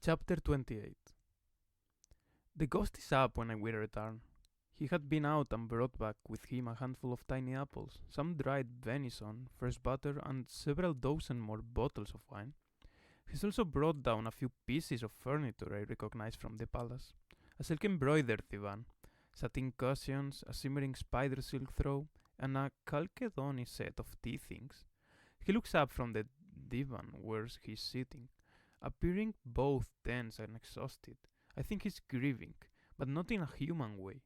Chapter 28. The ghost is up when we return. He had been out and brought back with him a handful of tiny apples, some dried venison, fresh butter, and several dozen more bottles of wine. He's also brought down a few pieces of furniture I recognized from the palace. A silk embroidered divan, satin cushions, a shimmering spider silk throw, and a Chalcedony set of tea things. He looks up from the divan where he's sitting, appearing both tense and exhausted. I think he's grieving, but not in a human way.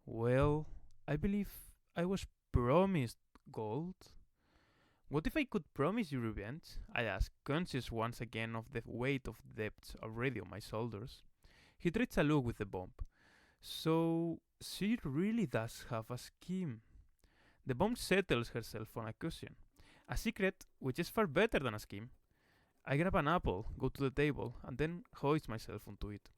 Well, I believe I was promised gold. What if I could promise you revenge? I asked, conscious once again of the weight of debts already on my shoulders. He treats a look with a bomb. So, she really does have a scheme. The bomb settles herself on a cushion. A secret which is far better than a scheme. I grab an apple, go to the table, and then hoist myself onto it.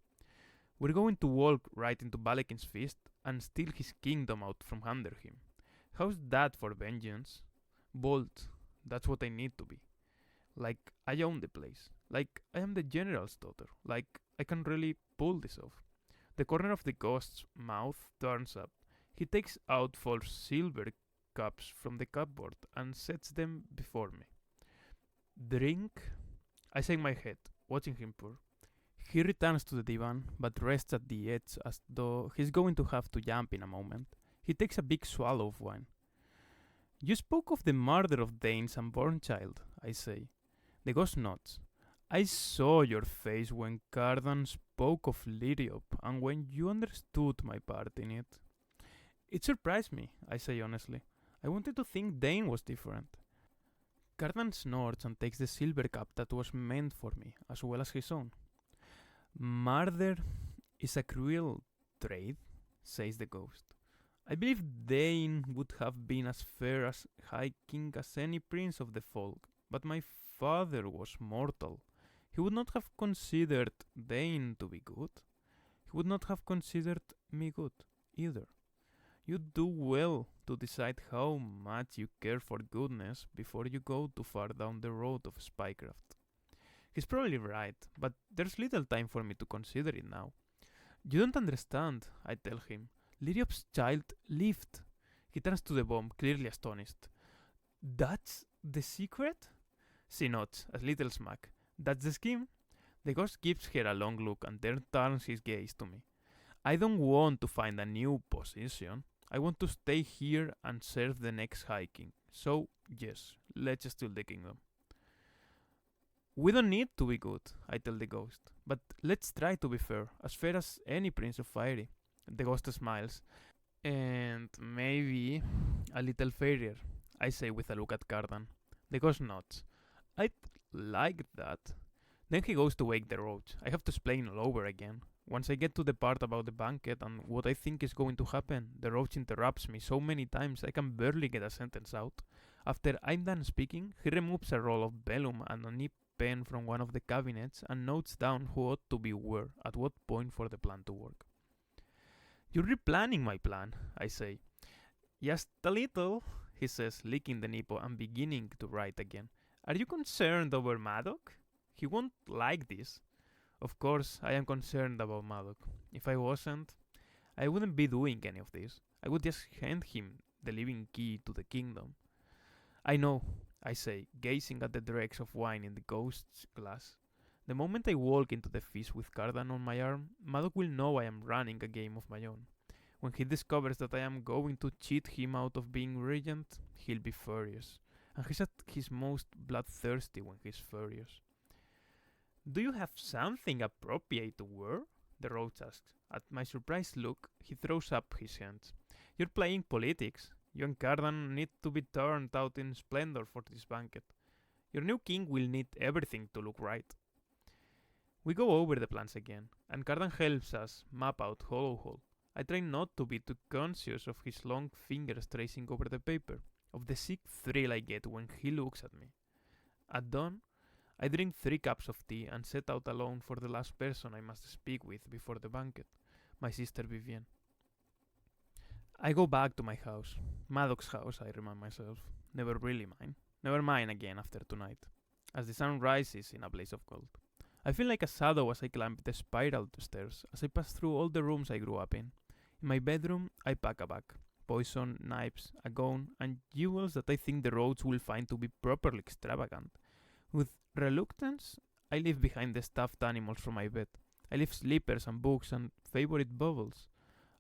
We're going to walk right into Balekin's fist and steal his kingdom out from under him. How's that for vengeance? Bold, that's what I need to be. Like I own the place. Like I am the general's daughter. Like I can really pull this off. The corner of the ghost's mouth turns up. He takes out 4 silver cups from the cupboard and sets them before me. Drink? I shake my head, watching him pour. He returns to the divan, but rests at the edge as though he's going to have to jump in a moment. He takes a big swallow of wine. You spoke of the murder of Dane's unborn child, I say. The ghost nods. I saw your face when Cardan spoke of Lyriop and when you understood my part in it. It surprised me, I say honestly. I wanted to think Dane was different. Cardan snorts and takes the silver cup that was meant for me, as well as his own. Murder is a cruel trade, says the ghost. I believe Dane would have been as fair as High King as any prince of the folk, but my father was mortal. He would not have considered Dane to be good. He would not have considered me good, either. You do well to decide how much you care for goodness before you go too far down the road of spycraft. He's probably right, but there's little time for me to consider it now. You don't understand, I tell him. Lyriop's child lived. He turns to the bomb, clearly astonished. That's the secret? She nods, a little smack. That's the scheme? The ghost gives her a long look and then turns his gaze to me. I don't want to find a new position. I want to stay here and serve the next High King. So, yes, let's steal the kingdom. We don't need to be good, I tell the ghost, but let's try to be fair as any Prince of Fairy. The ghost smiles, and maybe a little fairier, I say with a look at Cardan. The ghost nods. I'd like that. Then he goes to wake the roach. I have to explain all over again. Once I get to the part about the banquet and what I think is going to happen, the roach interrupts me so many times I can barely get a sentence out. After I'm done speaking, he removes a roll of vellum and a nib pen from one of the cabinets and notes down who ought to be where at what point for the plan to work. You're replanning my plan, I say. Just a little, he says, licking the nipple and beginning to write again. Are you concerned over Maddock? He won't like this. Of course, I am concerned about Maddock. If I wasn't, I wouldn't be doing any of this. I would just hand him the living key to the kingdom. I know, I say, gazing at the dregs of wine in the ghost's glass. The moment I walk into the feast with Cardan on my arm, Maddock will know I am running a game of my own. When he discovers that I am going to cheat him out of being regent, he'll be furious. And he's at his most bloodthirsty when he's furious. Do you have something appropriate to wear? The roach asks. At my surprised look, he throws up his hands. You're playing politics. You and Cardan need to be turned out in splendor for this banquet. Your new king will need everything to look right. We go over the plans again, and Cardan helps us map out Hollow Hall. I try not to be too conscious of his long fingers tracing over the paper, of the sick thrill I get when he looks at me. At dawn, I drink 3 cups of tea and set out alone for the last person I must speak with before the banquet, my sister Vivienne. I go back to my house. Maddox's house, I remind myself. Never really mine. Never mine again after tonight. As the sun rises in a blaze of gold. I feel like a shadow as I climb the spiral stairs, as I pass through all the rooms I grew up in. In my bedroom, I pack a bag. Poison, knives, a gun, and jewels that I think the roads will find to be properly extravagant. With reluctance, I leave behind the stuffed animals from my bed. I leave slippers and books and favorite bubbles.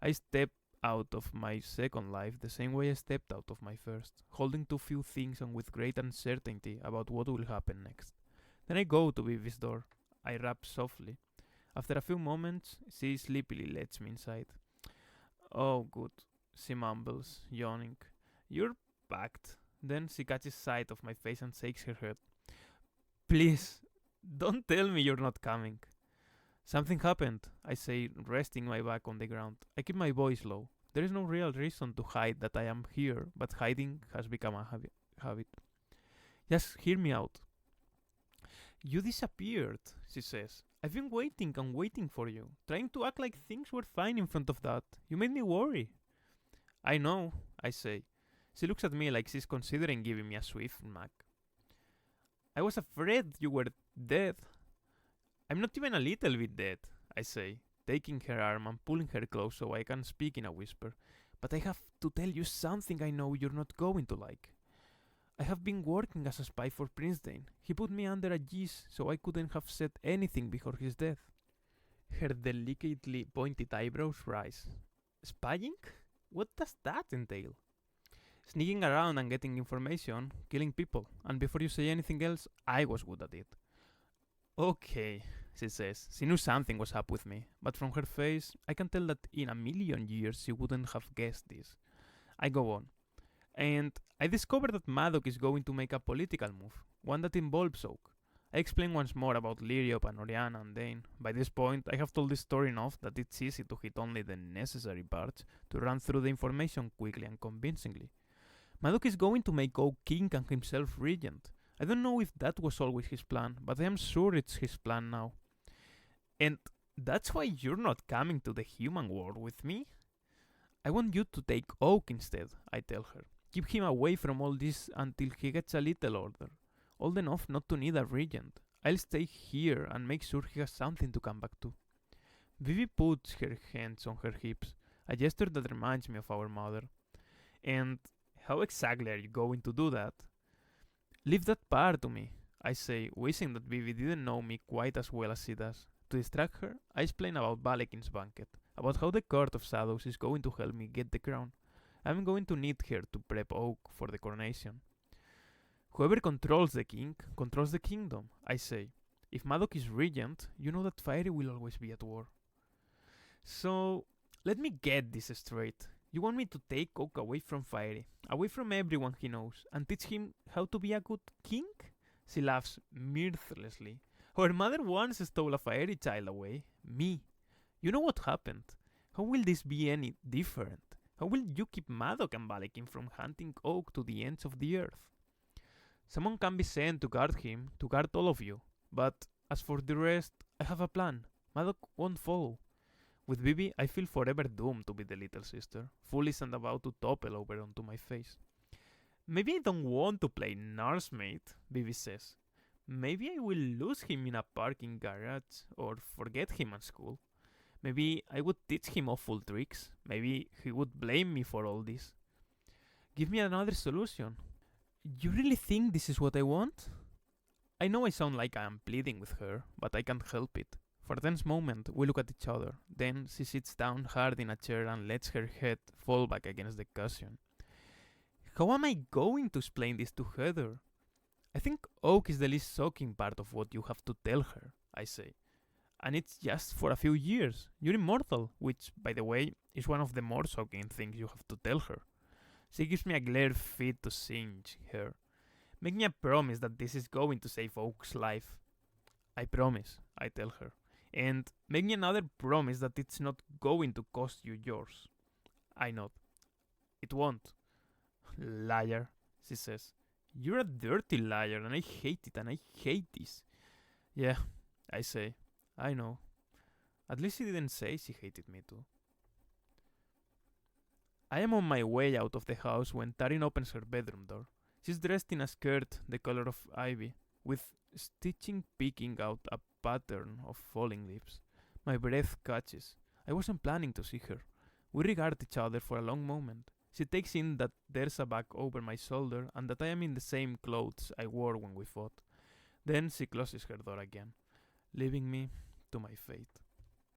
I step out of my second life the same way I stepped out of my first, holding too few things and with great uncertainty about what will happen next. Then I go to Vivi's door. I rap softly. After a few moments, she sleepily lets me inside. Oh, good, she mumbles, yawning. You're packed. Then she catches sight of my face and shakes her head. Please, don't tell me you're not coming. Something happened, I say, resting my back on the ground. I keep my voice low. There is no real reason to hide that I am here, but hiding has become a habit. Just hear me out. You disappeared, she says. I've been waiting and waiting for you, trying to act like things were fine in front of that. You made me worry. I know, I say. She looks at me like she's considering giving me a swift smack. I was afraid you were dead. I'm not even a little bit dead, I say, taking her arm and pulling her close so I can speak in a whisper. But I have to tell you something I know you're not going to like. I have been working as a spy for Prince Dane. He put me under a geese so I couldn't have said anything before his death. Her delicately pointed eyebrows rise. Spying? What does that entail? Sneaking around and getting information, killing people, and before you say anything else, I was good at it. Okay, she says. She knew something was up with me, but from her face, I can tell that in a million years she wouldn't have guessed this. I go on. And I discover that Madoc is going to make a political move, one that involves Oak. I explain once more about Liriop and Oriana and Dane. By this point, I have told the story enough that it's easy to hit only the necessary parts to run through the information quickly and convincingly. Madoc is going to make Oak king and himself regent. I don't know if that was always his plan, but I am sure it's his plan now. And that's why you're not coming to the human world with me? I want you to take Oak instead, I tell her. Keep him away from all this until he gets a little older. Old enough not to need a regent. I'll stay here and make sure he has something to come back to. Vivi puts her hands on her hips, a gesture that reminds me of our mother. And how exactly are you going to do that? Leave that part to me, I say, wishing that Vivi didn't know me quite as well as she does. To distract her, I explain about Balekin's banquet, about how the Court of Shadows is going to help me get the crown. I'm going to need her to prep Oak for the coronation. Whoever controls the king, controls the kingdom, I say. If Madoc is regent, you know that Fiery will always be at war. So, let me get this straight. You want me to take Oak away from Fiery, away from everyone he knows, and teach him how to be a good king? She laughs mirthlessly. Our mother once stole a Fiery child away. Me. You know what happened. How will this be any different? How will you keep Madoc and Balekin from hunting Oak to the ends of the earth? Someone can be sent to guard him, to guard all of you. But as for the rest, I have a plan. Madoc won't follow. With Vivi, I feel forever doomed to be the little sister, foolish and about to topple over onto my face. Maybe I don't want to play nursemaid, Vivi says. Maybe I will lose him in a parking garage or forget him at school. Maybe I would teach him awful tricks. Maybe he would blame me for all this. Give me another solution. You really think this is what I want? I know I sound like I am pleading with her, but I can't help it. For a tense moment, we look at each other. Then she sits down hard in a chair and lets her head fall back against the cushion. How am I going to explain this to Heather? I think Oak is the least shocking part of what you have to tell her, I say. And it's just for a few years. You're immortal, which, by the way, is one of the more shocking things you have to tell her. She gives me a glare fit to singe her. Make me a promise that this is going to save Oak's life. I promise, I tell her. And make me another promise that it's not going to cost you yours. I nod. It won't. Liar, she says. You're a dirty liar and I hate it and I hate this. Yeah, I say. I know. At least she didn't say she hated me too. I am on my way out of the house when Tarin opens her bedroom door. She's dressed in a skirt the color of ivy, with stitching peeking out up pattern of falling leaves. My breath catches. I wasn't planning to see her. We regard each other for a long moment. She takes in that there's a bag over my shoulder and that I am in the same clothes I wore when we fought. Then she closes her door again, leaving me to my fate.